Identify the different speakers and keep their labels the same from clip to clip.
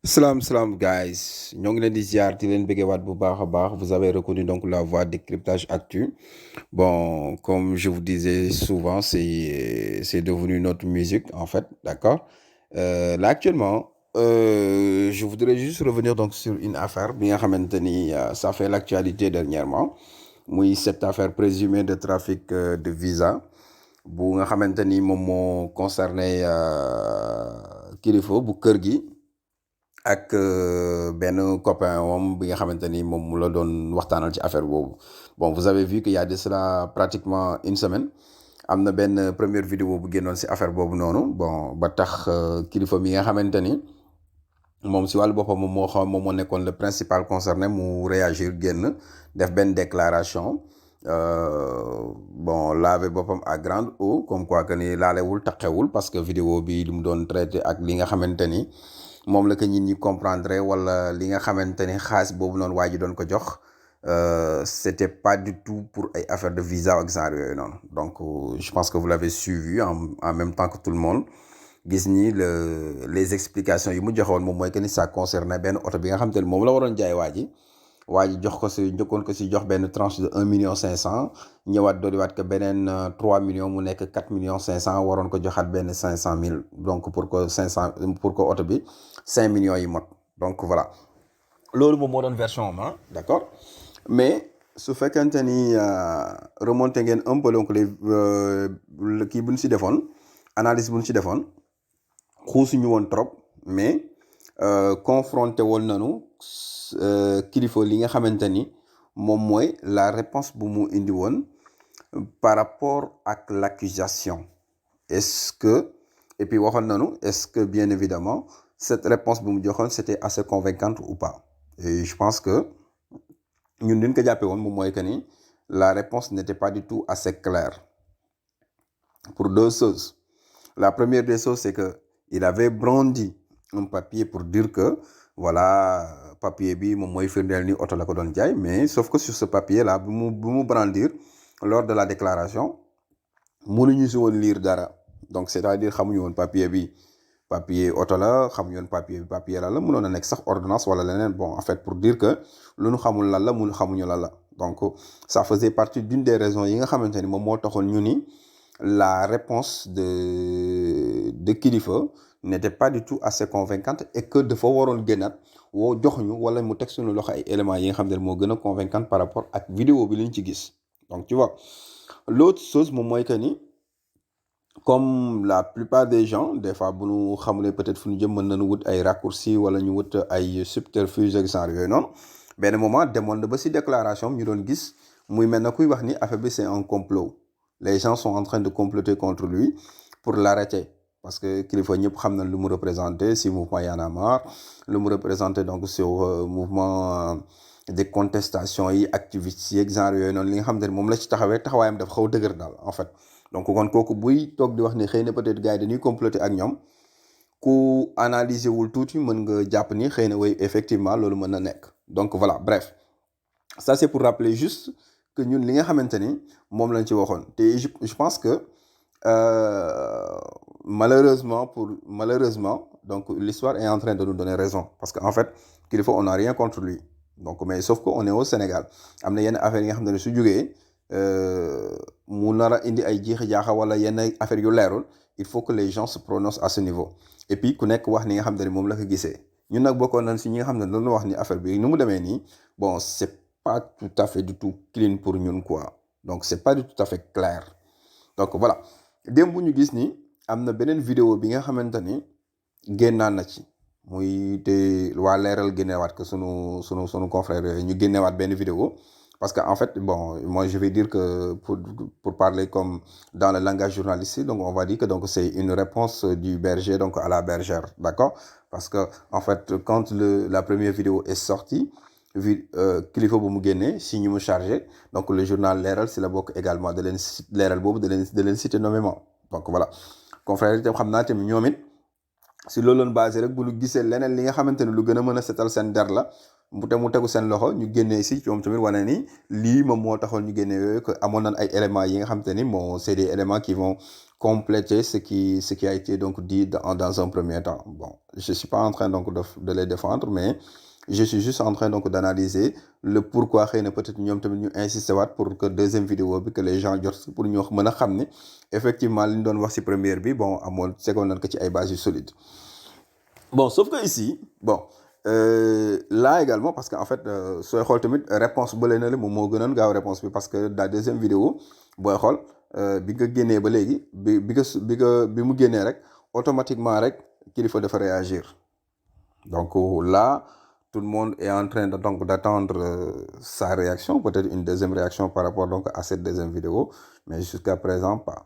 Speaker 1: Salam guys, ñoo ngi leen di ziar di leen bëggewaat bu baax a baax. Vous avez reconnu donc la voix décryptage actu. Bon, comme je vous disais souvent, c'est devenu notre musique en fait, d'accord? Là actuellement, je voudrais juste revenir donc sur une affaire bi nga xamante ni ça fait l'actualité dernièrement, muy cette affaire présumée de trafic de visa bu nga xamante ni moom moo concerné kilifa bu kër gi. Ak benn copain moom bi nga xamante ni moom mu la doon waxtaanal ci affaire boobu. Bon, vous avez vu qu'il y a de cela pratiquement une semaine am na benn première vidéo bu génnoon si affaire boobu noonu, bon ba tax kilifa mi nga xamante ni moom si wàllu boppam moom moo nekkoon le principal concerné mu réagir génn def benn déclaration, bon laver boppam à grande eau comme quoi que ni laalewul taqewul parce que vidéo bi li mu doon traité ak li nga xamante ni moom la ko nit ñi comprendre wala li nga xamante ni xaalis boobu noonu waa ji doon ko jox, c'était pas du tout pour ay affaire de visa ak genre yooyu noonu. Donc je pense que vous l'avez suivi en même temps que tout le monde. Gis ni les explications yi mu joxoon moom mooy que ni ça concernait benn oto bi nga xamante ni moom la waroon jaay waa ji jox ko si njëkkoon ko si jox benn tranche de 1 million 500, ñëwaat dooliwaat ko beneen 3 millions mu nekk 4 millions 500, waroon ko joxaat benn 500 000 donc pour que 500 pour que oto bi 5 millions yi mot. Donc voilà, loolu moom moo doon version am d'accord. Mais su fekkente ni remonté ngeen un peu donc les kii bu ñu si defoon analyse bu ñu si defoon xuusuñu woon trop, mais confronté woon nañu kilifa li nga xamante ni moom mooy la réponse bu mu indi woon par rapport ak l'accusation. Est-ce que, et puis waxoon nañu, est-ce que bien évidemment cette réponse bu mu joxoon c'était assez convaincante ou pas. Et je pense que ñun liñ ko jàppee woon moom mooy que ni la réponse n'était pas du tout assez claire pour deux choses. La première des choses, c'est que il avait brandi un papier pour dire que voilà, papier bi moom mooy firndeel ni oto la ko doon jaay, mais sauf que sur ce papier là bu mu brandir lors de la déclaration mënuñu si woon lire dara. Donc c'est-à-dire xamuñu woon papier bi papier oto la, xamuñu woon papier bi papier la mënoon a nekk sax ordonnance wala leneen, bon en fait pour dire que lu ñu xamul lan la mënu xamuñu lan la. Donc ça faisait partie d'une des raisons yi nga xamante ni moom moo taxoon ñu ni la réponse de kilifa n'était pas du tout assez convaincante et que dafa waroon génnaat woo jox ñu wala mu teg suñu loxo ay éléments yi nga xam ne moo gën a convaincante par rapport ak vidéo bi liñ ci gis. Donc tu vois, l'autre chose moom mooy que ni comme la plupart des gens des fois bu ñu xamulee peut-être fu ñu jëm mën nañu wut ay raccourcis wala ñu wut ay subterfuge ak genre yooyu noonu, benn moment demoon na ba si déclaration ñu doon gis muy mel na kuy wax ni affaire bi c'est un complot. Les gens sont en train de comploter contre lui pour l'arrêter parce que kilifa ñëpp xam na lu mu représenté si mouvement Y'en a marre, lu mu représenté donc sur mouvement des contestations yi activistes yi genre yooyu noonu li nga xam ne moom la ci taxawaayam dafa xaw dëgër daal en fait. Donc kon kooku buy toog di wax ni xëy na peut-être gars yi dañuy comploter ak ñoom, ku analyser wul tuuti mën nga jàpp ni xëy na way effectivement loolu mën na nekk. Donc voilà, bref, ça c'est pour rappeler juste que ñun li nga xamante ni moom lañ ci waxoon te je pense que malheureusement donc l'histoire est en train de nous donner raison parce que en fait kilifa on n'a rien contre lui, donc mais sauf que on est au Sénégal, am na yenn affaires yi nga xam ne su jógee mu nar a indi ay jiixi jaaxa wala yenn affaires yu leerul, il faut que les gens se prononcent à ce niveau et puis ku nekk wax ni nga xam ne moom la ko gisee. ñun nag bokkoon nañ si ñi nga xam ne dañu wax ni affaire bi nu mu demee nii, bon c'est pas tout à fait du tout clean pour ñun quoi, donc c'est pas du tout à fait clair. Donc voilà, démb bu ñu gis ni am na beneen vidéo bi nga xamante ni génnaan na ci muy te waa leeral génneewaat que sunu confrère yooyu ñu génneewaat benn vidéo parce que en fait bon moi je vais dire que pour parler comme dans le langage journalistique, donc on va dire que donc c'est une réponse du berger donc à la bergère, d'accord, parce que en fait quand la première vidéo est sortie kilifa bu mu génnee si ñu mu chargé, donc le journal leeral si la bokk également da leen leeral boobu da leen cité nommément. Donc voilà, confrère itam xam naa tamit ñoom it si loolu lañ basé rek bu ñu gisee leneen li nga xamante ni lu gën a mën a setal seen der la mu tegu seen loxo ñu génnee si ñoom tamit wane ni lii moom moo taxoon ñu génnee yooyu que amoon nañ ay éléments yi nga xamante ni bon c'est des éléments qui vont compléter ce qui a été donc dit dans un premier temps. Bon, je suis pas en train donc de les défendre, mais je suis juste en train donc d'analyser le pourquoi xëy na peut-être ñoom tamit ñu insister waat pour que deuxième vidéo bi que les gens jot pour ñu mën a xam ni effectivement li ñu doon wax ci première bi bon amoon segoon nañ ko ci ay bases yu solides. Bon, sauf que ici bon là également parce que en fait sooy xool tamit réponse ba leen na la moom moo gënoon gaaw réponse bi parce que la deuxième vidéo booy xool bi nga génnee ba léegi bi mu génnee rek automatiquement rek kilifa dafa réagir donc là tout le monde est en train de donc d'attendre sa réaction, peut-être une deuxième réaction par rapport donc à cette deuxième vidéo, mais jusqu'à présent pas.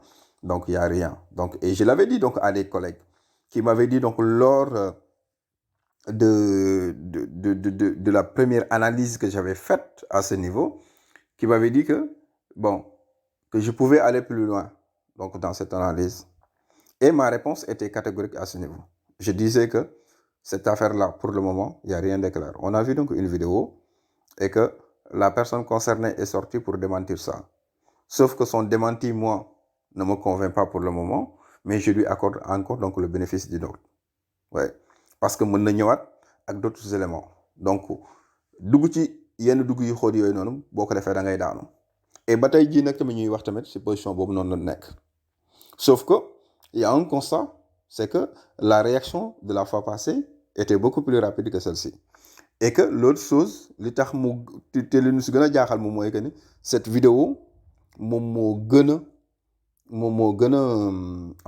Speaker 1: Donc il y a rien. Donc et je l'avais dit donc à des collègues qui m'avaient dit donc lors de la première analyse que j'avais faite à ce niveau, qui m'avaient dit que bon que je pouvais aller plus loin donc dans cette analyse. Et ma réponse était catégorique à ce niveau. Je disais que cette affaire-là, pour le moment, il n'y a rien de clair. On a vu donc une vidéo et que la personne concernée est sortie pour démentir ça. Sauf que son démenti, moi, ne me convainc pas pour le moment, mais je lui accorde encore donc le bénéfice du doute. Ouais. Parce que mën na ñëwaat ak d'autres éléments. Donc dugg ci yenn dugg yu xóot yooyu noonu boo ko defee da ngay daanu. Et ba tey jii nag tamit ñuy wax tamit ci position boobu noonu la nekk. Sauf que il y a un constat, c'est que la réaction de la fois passée était beaucoup plus rapide que celle-ci. Et que l'autre chose, li tax mu te li ñu si gën a jaaxal moom mooy que ni cette vidéo moom moo gën a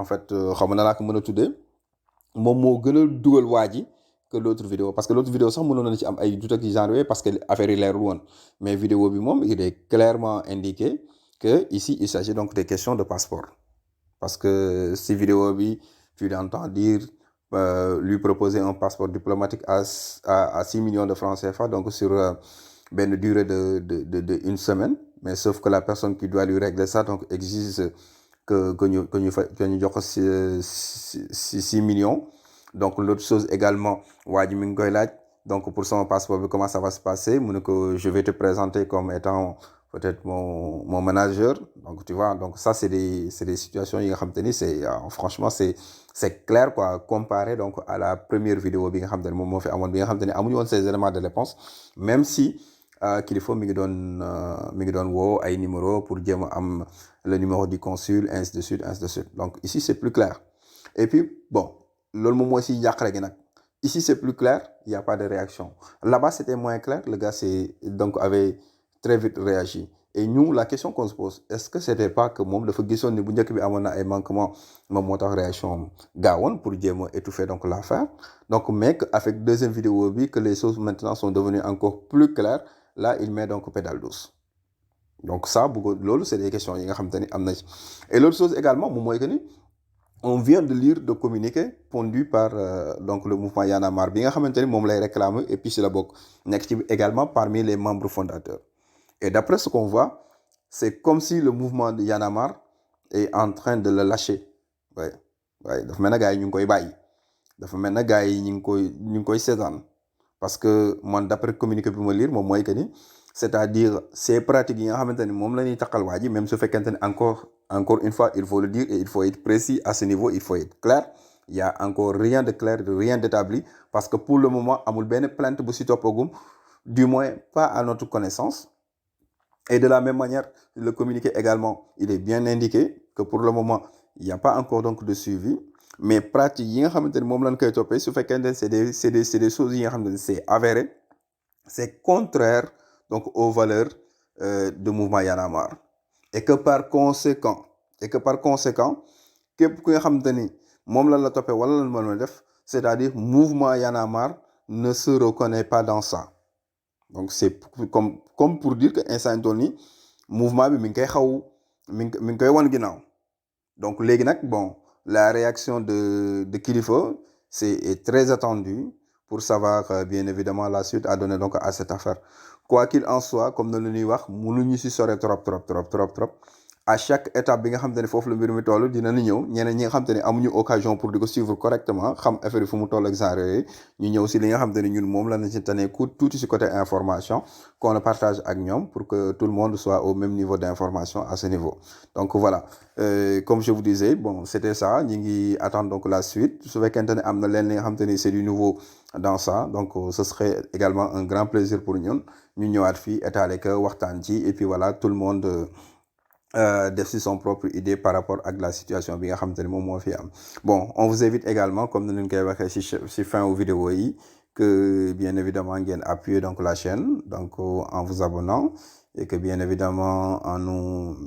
Speaker 1: en fait xam na laa ko mën a tuddee moom moo gën a dugal waa ji que l'autre vidéo parce que l'autre vidéo sax mënoon na ci am ay doute ak genre yooyu parce que affaire yi leerul woon mais vidéo bi moom il est clairement indiqué que ici il s'agit donc des questions de passeport. Parce que si vidéo bi tu l'entends dire lui proposer un passeport diplomatique à 6 millions de francs CFA donc sur une durée de une semaine, mais sauf que la personne qui doit lui régler ça donc exige que ñu jox ko 6 millions. Donc l'autre chose également waa ji mi ngi koy laaj donc pour son passeport bi comment ça va se passer mu ne ko je vais te présenter comme étant peut-être mon manager. Donc tu vois, donc ça c'est des situations yi nga xam te ni c'est franchement c'est clair quoi comparé donc à la première vidéo bi nga xam te ni moom moo fi amoon bi nga xam te ni amuñu woon ces éléments de réponse, même si kilifa mi ngi doon woo ay numéro pour jéem a am le numéro du consul ainsi de suite. Donc ici c'est plus clair. Et puis bon loolu moom mooy si yàqare gi nag. Ici c'est plus clair, il y a pas de réaction. Là-bas c'était moins clair, le gars avait très vite réagi. Et nous, la question qu'on se pose, est-ce que c'était pas que moom dafa gisoon ni bu njëkk bi amoon na ay manquements moom moo tax réaction gaawoon pour jéem a étouffer donc l'affaire. Donc mais avec deuxième vidéo bi que les choses maintenant sont devenues encore plus claires, là il met donc pédale douce. Donc ça loolu c'est des questions yi nga xam te ni am na ci. Et l'autre chose également moom mooy que ni on vient de lire de communiqué pondu par donc le mouvement Y'en a marre bi nga xamante ni moom lay réclamer et puis si la bokk nekk ci également parmi les membres fondateurs. Et d'après ce qu'on voit, c'est comme si le mouvement de Y'en a marre est en train de le lâcher. Ouais. Dafa mel na gars yi ñu ngi koy bàyyi dafa mel na gars yi ñu ngi koy seetaan parce que man d'après communiqué bi ma lire moom mooy que ni c'est-à-dire ces pratiques yi nga xamante ni moom la ñuy taqal waa ji même su fekkente ni encore une fois il faut le dire et il faut être précis à ce niveau, il faut être clair. Il y a encore rien de clair, rien d'établi parce que pour le moment amul benn plainte bu si toppagum, du moins pas à notre connaissance. Et de la même manière, le communiqué également, il est bien indiqué que pour le moment, il n'y a pas encore donc de suivi. Mais pratique yi nga xamante ni moom lañ koy toppee su fekkente c'est des choses yi nga xamante ni c'est avéré, c'est contraire donc aux valeurs de mouvement Y'en a marre. Et que par conséquent képp ku nga xamante ni moom lañ la toppee wala lañ mën a def, c'est-à-dire mouvement Y'en a marre ne se reconnaît pas dans ça. Donc c'est comme pour dire que instant nii mouvement bi mi ngi koy xaw mi ngi koy wan ginnaaw. Donc léegi nag bon la réaction de Kilifeu est très attendue pour savoir bien évidemment la suite à donner donc à cette affaire. Quoi qu'il en soit, comme na lu ñuy wax mënuñu si sore trop à chaque étape bi nga xamante ne foofu la mbir mi toll dina ni ñëw ñeneen ñi nga xamante ne amuñu occasion pour di ko suivre correctement xam affaire yi fu mu toll ak genre yooyu ñu ñëw si li nga xamante ne ñun moom la nañ si tane ku tuuti si côté information qu'on le partage ak ñoom pour que tout le monde soit au même niveau d'information à ce niveau. Donc voilà, comme je vous disais, bon c'était ça, ñi ngi attendre donc la suite su fekkente ne am na leen li nga xamante ni c'est du nouveau dans ça, donc ce serait également un grand plaisir pour ñun ñu ñëwaat fii étaler que waxtaan ci et puis voilà tout le monde def si son propre idée par rapport ak la situation bi nga xamante ni moom moo fi am. Bon, on vous invite également comme ni ñu koy waxee si fin wu vidéo yi que bien évidemment ngeen appuyer donc la chaîne donc en vous abonnant et que bien évidemment en nous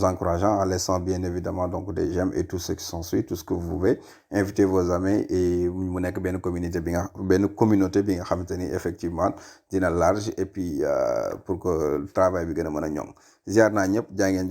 Speaker 1: encourageant, en laissant bien évidemment donc des j'aime et tout ce qui s'ensuit, tout ce que vous pouvez, invitez vos amis et mu nekk benn communauté bi nga xamante ni effectivement dina large et puis pour que travail bi gën a mën a ñoŋ ziar naa ñëpp jaa ngeen